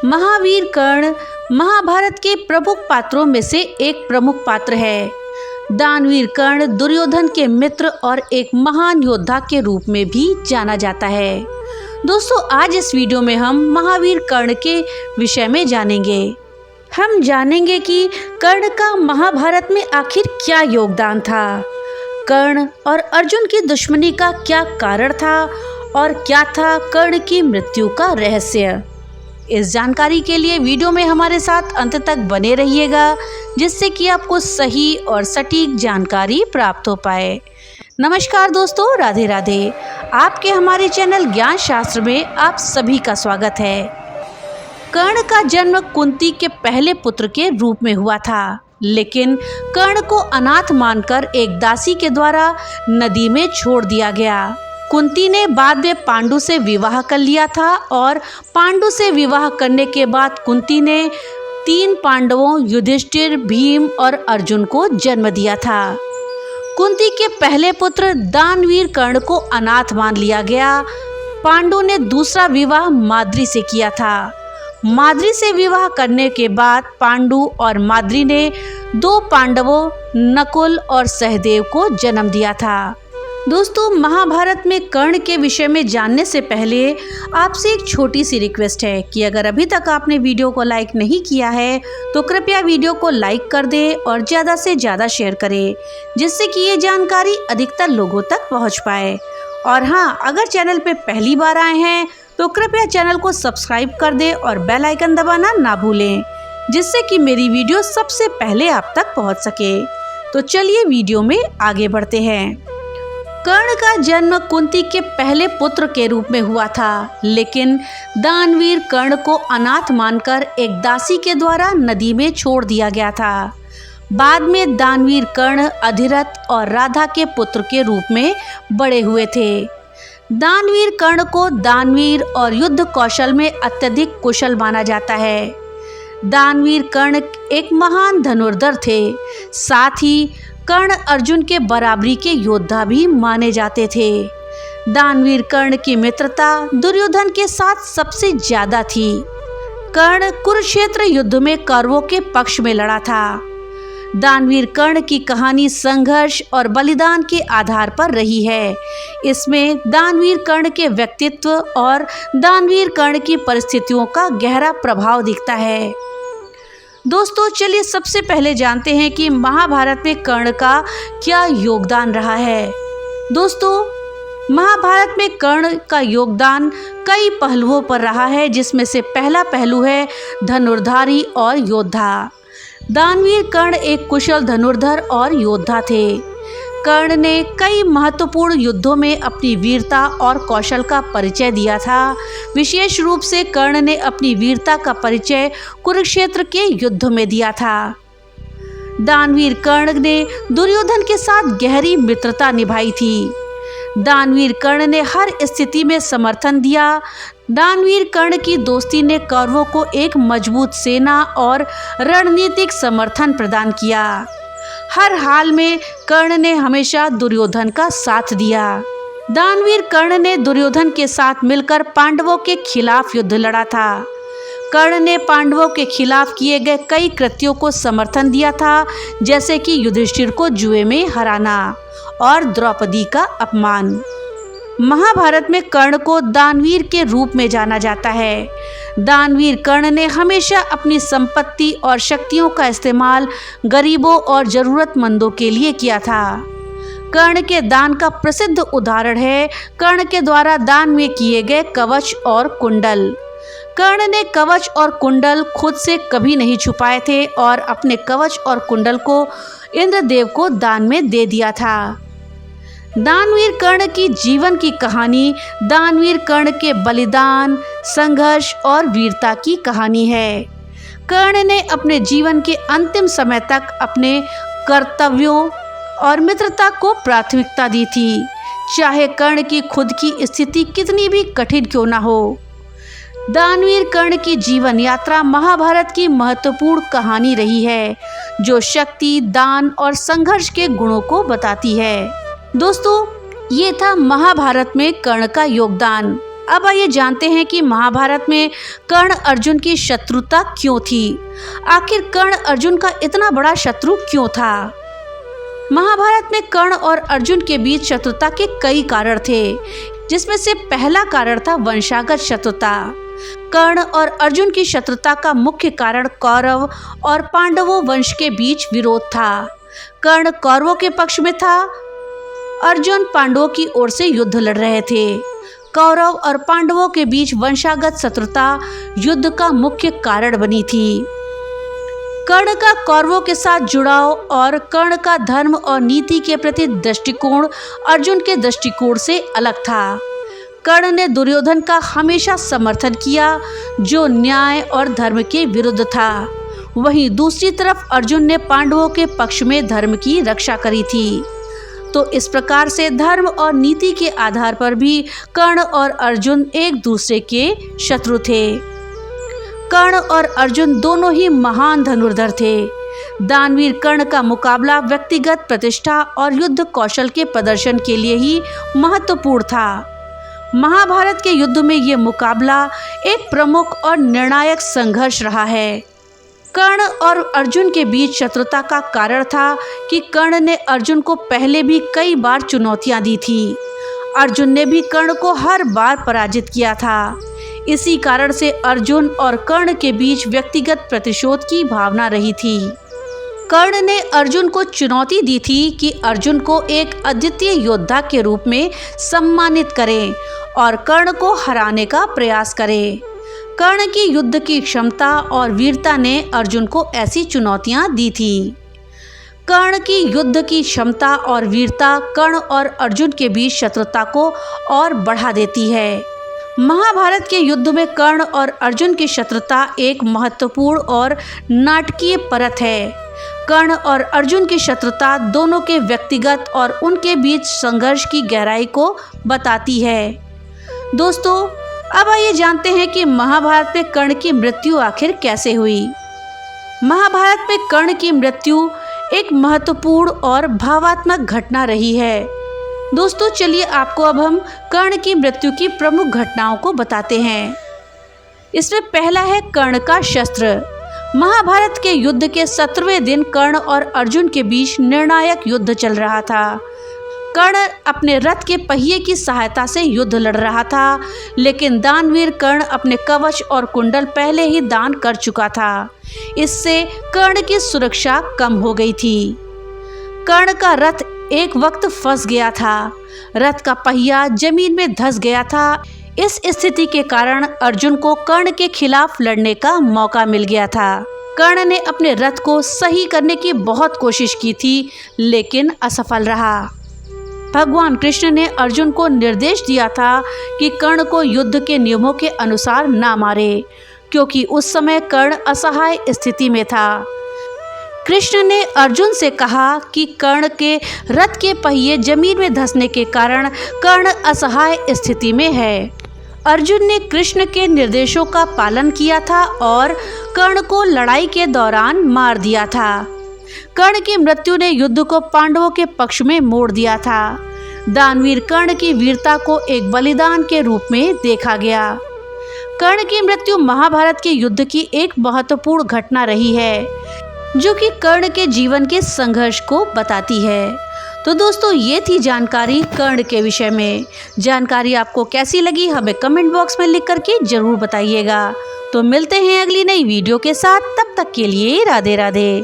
महावीर कर्ण महाभारत के प्रमुख पात्रों में से एक प्रमुख पात्र है। दानवीर कर्ण दुर्योधन के मित्र और एक महान योद्धा के रूप में भी जाना जाता है। दोस्तों, आज इस वीडियो में हम महावीर कर्ण के विषय में जानेंगे। हम जानेंगे कि कर्ण का महाभारत में आखिर क्या योगदान था, कर्ण और अर्जुन की दुश्मनी का क्या कारण था और क्या था कर्ण की मृत्यु का रहस्य। इस जानकारी के लिए वीडियो में हमारे साथ अंत तक बने रहिएगा, जिससे कि आपको सही और सटीक जानकारी प्राप्त हो पाए। नमस्कार दोस्तों, राधे राधे। आपके हमारे चैनल ज्ञान शास्त्र में आप सभी का स्वागत है। कर्ण का जन्म कुंती के पहले पुत्र के रूप में हुआ था, लेकिन कर्ण को अनाथ मानकर एक दासी के द्वारा नदी में छोड़ दिया गया। कुंती ने बाद में पांडु से विवाह कर लिया था और पांडु से विवाह करने के बाद कुंती ने 3 पांडवों युधिष्ठिर, भीम और अर्जुन को जन्म दिया था। कुंती के पहले पुत्र दानवीर कर्ण को अनाथ मान लिया गया। पांडु ने दूसरा विवाह माद्री से किया था। माद्री से विवाह करने के बाद पांडु और माद्री ने 2 पांडवों नकुल और सहदेव को जन्म दिया था। दोस्तों, महाभारत में कर्ण के विषय में जानने से पहले आपसे एक छोटी सी रिक्वेस्ट है कि अगर अभी तक आपने वीडियो को लाइक नहीं किया है तो कृपया वीडियो को लाइक कर दें और ज़्यादा से ज़्यादा शेयर करें, जिससे कि ये जानकारी अधिकतर लोगों तक पहुंच पाए। और हाँ, अगर चैनल पे पहली बार आए हैं तो कृपया चैनल को सब्सक्राइब कर दें और बेल आइकन दबाना ना भूलें, जिससे कि मेरी वीडियो सबसे पहले आप तक पहुँच सके। तो चलिए वीडियो में आगे बढ़ते हैं। कर्ण का जन्म कुंती के पहले पुत्र के रूप में हुआ था, लेकिन दानवीर कर्ण को अनाथ मानकर एक दासी के द्वारा नदी में छोड़ दिया गया था। बाद में दानवीर कर्ण अधिरथ और राधा के पुत्र के रूप में बड़े हुए थे। दानवीर कर्ण को दानवीर और युद्ध कौशल में अत्यधिक कुशल माना जाता है। दानवीर कर्ण एक महान धनुर्धर थे, साथ ही कर्ण अर्जुन के बराबरी के योद्धा भी माने जाते थे। दानवीर कर्ण की मित्रता दुर्योधन के साथ सबसे ज्यादा थी। कर्ण कुरुक्षेत्र युद्ध में कौरवों के पक्ष में लड़ा था। दानवीर कर्ण की कहानी संघर्ष और बलिदान के आधार पर रही है। इसमें दानवीर कर्ण के व्यक्तित्व और दानवीर कर्ण की परिस्थितियों का गहरा प्रभाव दिखता है। दोस्तों, चलिए सबसे पहले जानते हैं कि महाभारत में कर्ण का क्या योगदान रहा है। दोस्तों, महाभारत में कर्ण का योगदान कई पहलुओं पर रहा है, जिसमें से पहला पहलू है धनुर्धारी और योद्धा। दानवीर कर्ण एक कुशल धनुर्धर और योद्धा थे। कर्ण ने कई महत्वपूर्ण युद्धों में अपनी वीरता और कौशल का परिचय दिया था। विशेष रूप से कर्ण ने अपनी वीरता का परिचय कुरुक्षेत्र के युद्ध में दिया था। दानवीर कर्ण ने दुर्योधन के साथ गहरी मित्रता निभाई थी। दानवीर कर्ण ने हर स्थिति में समर्थन दिया। दानवीर कर्ण की दोस्ती ने कौरवों को एक मजबूत सेना और रणनीतिक समर्थन प्रदान किया। हर हाल में कर्ण ने हमेशा दुर्योधन का साथ दिया। दानवीर कर्ण ने दुर्योधन के साथ मिलकर पांडवों के खिलाफ युद्ध लड़ा था। कर्ण ने पांडवों के खिलाफ किए गए कई कृत्यों को समर्थन दिया था, जैसे कि युधिष्ठिर को जुए में हराना और द्रौपदी का अपमान। महाभारत में कर्ण को दानवीर के रूप में जाना जाता है। दानवीर कर्ण ने हमेशा अपनी संपत्ति और शक्तियों का इस्तेमाल गरीबों और जरूरतमंदों के लिए किया था। कर्ण के दान का प्रसिद्ध उदाहरण है कर्ण के द्वारा दान में किए गए कवच और कुंडल। कर्ण ने कवच और कुंडल खुद से कभी नहीं छुपाए थे और अपने कवच और कुंडल को इंद्रदेव को दान में दे दिया था। दानवीर कर्ण की जीवन की कहानी दानवीर कर्ण के बलिदान, संघर्ष और वीरता की कहानी है। कर्ण ने अपने जीवन के अंतिम समय तक अपने कर्तव्यों और मित्रता को प्राथमिकता दी थी, चाहे कर्ण की खुद की स्थिति कितनी भी कठिन क्यों ना हो। दानवीर कर्ण की जीवन यात्रा महाभारत की महत्वपूर्ण कहानी रही है, जो शक्ति, दान और संघर्ष के गुणों को बताती है। दोस्तों, ये था महाभारत में कर्ण का योगदान। अब आइए जानते हैं कि महाभारत में कर्ण अर्जुन की शत्रुता क्यों थी। आखिर कर्ण अर्जुन का इतना बड़ा शत्रु क्यों था। महाभारत में कर्ण और अर्जुन के बीच शत्रुता के कई कारण थे, जिसमें से पहला कारण था वंशागत शत्रुता। कर्ण और अर्जुन की शत्रुता का मुख्य कारण कौरव और पांडवों वंश के बीच विरोध था। कर्ण कौरवों के पक्ष में था, अर्जुन पांडवों की ओर से युद्ध लड़ रहे थे। कौरव और पांडवों के बीच वंशागत शत्रुता युद्ध का मुख्य कारण बनी थी। कर्ण का कौरवों के साथ जुड़ाव और कर्ण का धर्म और नीति के प्रति दृष्टिकोण अर्जुन के दृष्टिकोण से अलग था। कर्ण ने दुर्योधन का हमेशा समर्थन किया, जो न्याय और धर्म के विरुद्ध था। वहीं दूसरी तरफ अर्जुन ने पांडवों के पक्ष में धर्म की रक्षा करी थी। तो इस प्रकार से धर्म और नीति के आधार पर भी कर्ण और अर्जुन एक दूसरे के शत्रु थे। कर्ण और अर्जुन दोनों ही महान धनुर्धर थे। दानवीर कर्ण का मुकाबला व्यक्तिगत प्रतिष्ठा और युद्ध कौशल के प्रदर्शन के लिए ही महत्वपूर्ण था। महाभारत के युद्ध में ये मुकाबला एक प्रमुख और निर्णायक संघर्ष रहा है। कर्ण और अर्जुन के बीच शत्रुता का कारण था कि कर्ण ने अर्जुन को पहले भी कई बार चुनौतियां दी थी। अर्जुन ने भी कर्ण को हर बार पराजित किया था। इसी कारण से अर्जुन और कर्ण के बीच व्यक्तिगत प्रतिशोध की भावना रही थी। कर्ण ने अर्जुन को चुनौती दी थी कि अर्जुन को एक अद्वितीय योद्धा के रूप में सम्मानित करें और कर्ण को हराने का प्रयास करें। कर्ण की युद्ध की क्षमता और वीरता ने अर्जुन को ऐसी चुनौतियां दी थी। कर्ण की युद्ध की क्षमता और वीरता कर्ण और अर्जुन के बीच शत्रुता को और बढ़ा देती है। महाभारत के युद्ध में कर्ण और अर्जुन की शत्रुता एक महत्वपूर्ण और नाटकीय परत है। कर्ण और अर्जुन की शत्रुता दोनों के व्यक्तिगत और उनके बीच संघर्ष की गहराई को बताती है। दोस्तों, अब आइए जानते हैं कि महाभारत में कर्ण की मृत्यु आखिर कैसे हुई। महाभारत में कर्ण की मृत्यु एक महत्वपूर्ण और भावात्मक घटना रही है। दोस्तों, चलिए आपको अब हम कर्ण की मृत्यु की प्रमुख घटनाओं को बताते हैं। इसमें पहला है कर्ण का शस्त्र। महाभारत के युद्ध के 17वें दिन कर्ण और अर्जुन के बीच निर्णायक युद्ध चल रहा था। कर्ण अपने रथ के पहिए की सहायता से युद्ध लड़ रहा था, लेकिन दानवीर कर्ण अपने कवच और कुंडल पहले ही दान कर चुका था। इससे कर्ण की सुरक्षा कम हो गई थी। कर्ण का रथ एक वक्त फंस गया था। रथ का पहिया जमीन में धंस गया था। इस स्थिति के कारण अर्जुन को कर्ण के खिलाफ लड़ने का मौका मिल गया था। कर्ण ने अपने रथ को सही करने की बहुत कोशिश की थी, लेकिन असफल रहा। भगवान कृष्ण ने अर्जुन को निर्देश दिया था कि कर्ण को युद्ध के नियमों के अनुसार ना मारे, क्योंकि उस समय कर्ण असहाय स्थिति में था। कृष्ण ने अर्जुन से कहा कि कर्ण के रथ के पहिए जमीन में धंसने के कारण कर्ण असहाय स्थिति में है। अर्जुन ने कृष्ण के निर्देशों का पालन किया था और कर्ण को लड़ाई के दौरान मार दिया था। कर्ण की मृत्यु ने युद्ध को पांडवों के पक्ष में मोड़ दिया था। दानवीर कर्ण की वीरता को एक बलिदान के रूप में देखा गया। कर्ण की मृत्यु महाभारत के युद्ध की एक महत्वपूर्ण घटना रही है, जो कि कर्ण के जीवन के संघर्ष को बताती है। तो दोस्तों, ये थी जानकारी कर्ण के विषय में। जानकारी आपको कैसी लगी हमें कमेंट बॉक्स में लिख करके जरूर बताइएगा। तो मिलते हैं अगली नई वीडियो के साथ, तब तक के लिए राधे राधे।